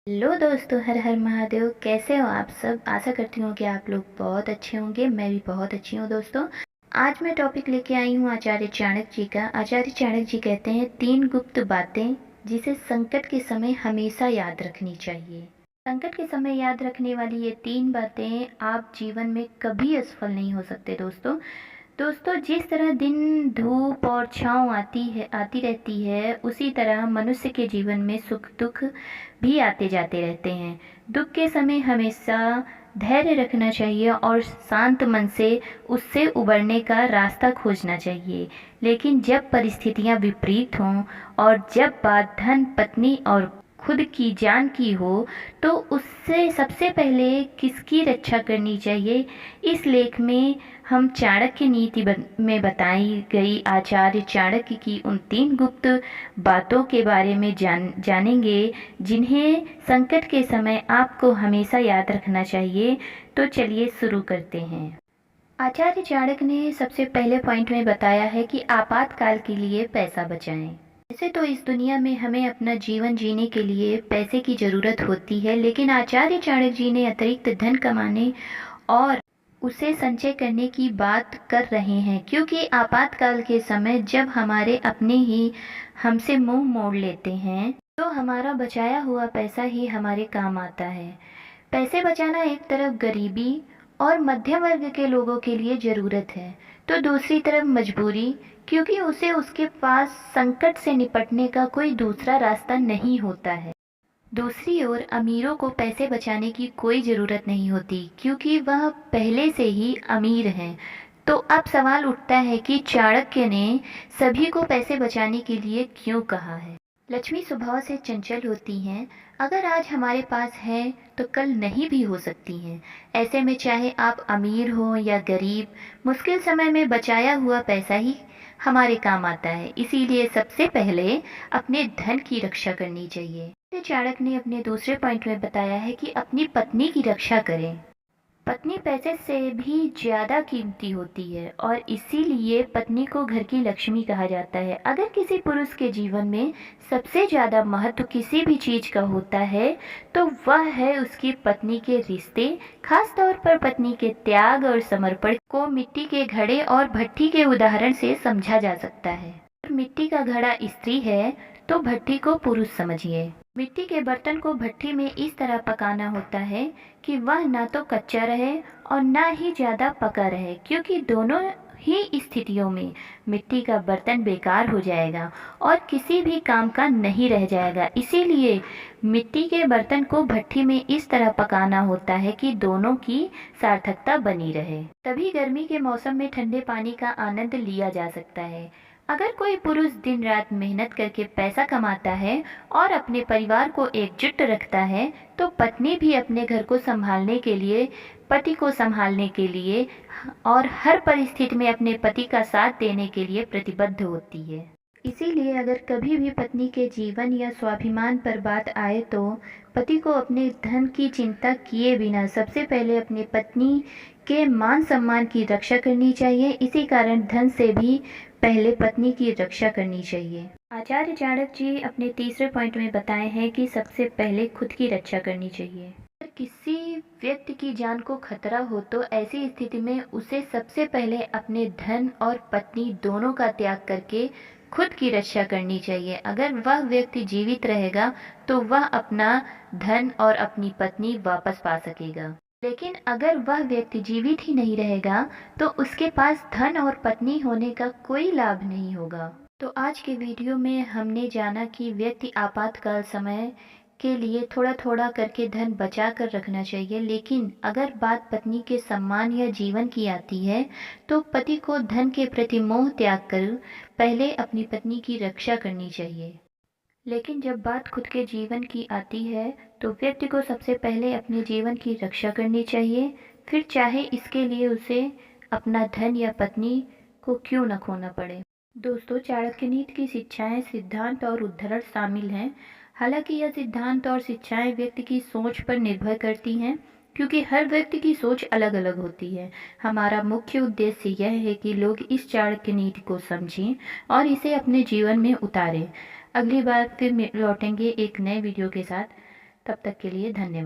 Hello दोस्तों, हर हर महादेव। कैसे हो आप सब? आशा करती हूँ कि आप लोग बहुत अच्छे होंगे। मैं भी बहुत अच्छी हूँ दोस्तों। आज मैं टॉपिक लेके आई हूँ आचार्य चाणक्य जी का। आचार्य चाणक्य जी कहते हैं 3 गुप्त बातें जिसे संकट के समय हमेशा याद रखनी चाहिए। संकट के समय याद रखने वाली ये 3 बातें आप जीवन में कभी असफल नहीं हो सकते दोस्तों। दोस्तों, जिस तरह दिन धूप और छाँव आती रहती है, उसी तरह मनुष्य के जीवन में सुख दुख भी आते जाते रहते हैं। दुख के समय हमेशा धैर्य रखना चाहिए और शांत मन से उससे उबरने का रास्ता खोजना चाहिए। लेकिन जब परिस्थितियां विपरीत हों और जब बात धन, पत्नी और खुद की जान की हो, तो उससे सबसे पहले किसकी रक्षा करनी चाहिए? इस लेख में हम चाणक्य नीति में बताई गई आचार्य चाणक्य की उन 3 गुप्त बातों के बारे में जानेंगे जिन्हें संकट के समय आपको हमेशा याद रखना चाहिए। तो चलिए शुरू करते हैं। आचार्य चाणक्य ने सबसे पहले पॉइंट में बताया है कि आपातकाल के लिए पैसा बचाएं। वैसे तो इस दुनिया में हमें अपना जीवन जीने के लिए पैसे की ज़रूरत होती है, लेकिन आचार्य चाणक्य जी ने अतिरिक्त धन कमाने और उसे संचय करने की बात कर रहे हैं, क्योंकि आपातकाल के समय जब हमारे अपने ही हमसे मुंह मोड़ लेते हैं तो हमारा बचाया हुआ पैसा ही हमारे काम आता है। पैसे बचाना एक तरफ गरीबी और मध्यम वर्ग के लोगों के लिए ज़रूरत है, तो दूसरी तरफ मजबूरी, क्योंकि उसे उसके पास संकट से निपटने का कोई दूसरा रास्ता नहीं होता है। दूसरी ओर अमीरों को पैसे बचाने की कोई ज़रूरत नहीं होती, क्योंकि वह पहले से ही अमीर हैं। तो अब सवाल उठता है कि चाणक्य ने सभी को पैसे बचाने के लिए क्यों कहा है? लक्ष्मी स्वभाव से चंचल होती हैं। अगर आज हमारे पास है तो कल नहीं भी हो सकती हैं। ऐसे में चाहे आप अमीर हो या गरीब, मुश्किल समय में बचाया हुआ पैसा ही हमारे काम आता है। इसीलिए सबसे पहले अपने धन की रक्षा करनी चाहिए। चाणक्य ने अपने दूसरे पॉइंट में बताया है कि अपनी पत्नी की रक्षा करें। पत्नी पैसे से भी ज़्यादा कीमती होती है और इसीलिए पत्नी को घर की लक्ष्मी कहा जाता है। अगर किसी पुरुष के जीवन में सबसे ज़्यादा महत्व किसी भी चीज़ का होता है तो वह है उसकी पत्नी के रिश्ते। खास तौर पर पत्नी के त्याग और समर्पण को मिट्टी के घड़े और भट्ठी के उदाहरण से समझा जा सकता है। मिट्टी का घड़ा स्त्री है तो भट्ठी को पुरुष समझिए। मिट्टी के बर्तन को भट्ठी में इस तरह पकाना होता है कि वह ना तो कच्चा रहे और ना ही ज़्यादा पका रहे, क्योंकि दोनों ही स्थितियों में मिट्टी का बर्तन बेकार हो जाएगा और किसी भी काम का नहीं रह जाएगा। इसीलिए मिट्टी के बर्तन को भट्ठी में इस तरह पकाना होता है कि दोनों की सार्थकता बनी रहे। तभी गर्मी के मौसम में ठंडे पानी का आनंद लिया जा सकता है। अगर कोई पुरुष दिन रात मेहनत करके पैसा कमाता है और अपने परिवार को एकजुट रखता है, तो पत्नी भी अपने घर को संभालने के लिए, पति को संभालने के लिए और हर परिस्थिति में अपने पति का साथ देने के लिए प्रतिबद्ध होती है। इसीलिए अगर कभी भी पत्नी के जीवन या स्वाभिमान पर बात आए तो पति को अपने धन की चिंता किए बिना सबसे पहले अपनी पत्नी के मान सम्मान की रक्षा करनी चाहिए। इसी कारण धन से भी पहले पत्नी की रक्षा करनी चाहिए। आचार्य चाणक्य जी अपने तीसरे पॉइंट में बताए हैं कि सबसे पहले खुद की रक्षा करनी चाहिए। अगर किसी व्यक्ति की जान को खतरा हो तो ऐसी स्थिति में उसे सबसे पहले अपने धन और पत्नी दोनों का त्याग करके खुद की रक्षा करनी चाहिए। अगर वह व्यक्ति जीवित रहेगा तो वह अपना धन और अपनी पत्नी वापस पा सकेगा, लेकिन अगर वह व्यक्ति जीवित ही नहीं रहेगा तो उसके पास धन और पत्नी होने का कोई लाभ नहीं होगा। तो आज के वीडियो में हमने जाना कि व्यक्ति आपातकाल समय के लिए थोड़ा थोड़ा करके धन बचा कर रखना चाहिए, लेकिन अगर बात पत्नी के सम्मान या जीवन की आती है तो पति को धन के प्रति मोह त्याग कर पहले अपनी पत्नी की रक्षा करनी चाहिए। लेकिन जब बात खुद के जीवन की आती है तो व्यक्ति को सबसे पहले अपने जीवन की रक्षा करनी चाहिए, फिर चाहे इसके लिए उसे अपना धन या पत्नी को क्यों न खोना पड़े। दोस्तों, चाणक्य नीति की शिक्षाएं, सिद्धांत और उद्धरण शामिल हैं। हालांकि यह सिद्धांत और शिक्षाएं व्यक्ति की सोच पर निर्भर करती हैं, क्योंकि हर व्यक्ति की सोच अलग अलग होती है। हमारा मुख्य उद्देश्य यह है कि लोग इस चाणक्य नीति को समझें और इसे अपने जीवन में उतारें। अगली बार फिर लौटेंगे एक नए वीडियो के साथ। तब तक के लिए धन्यवाद।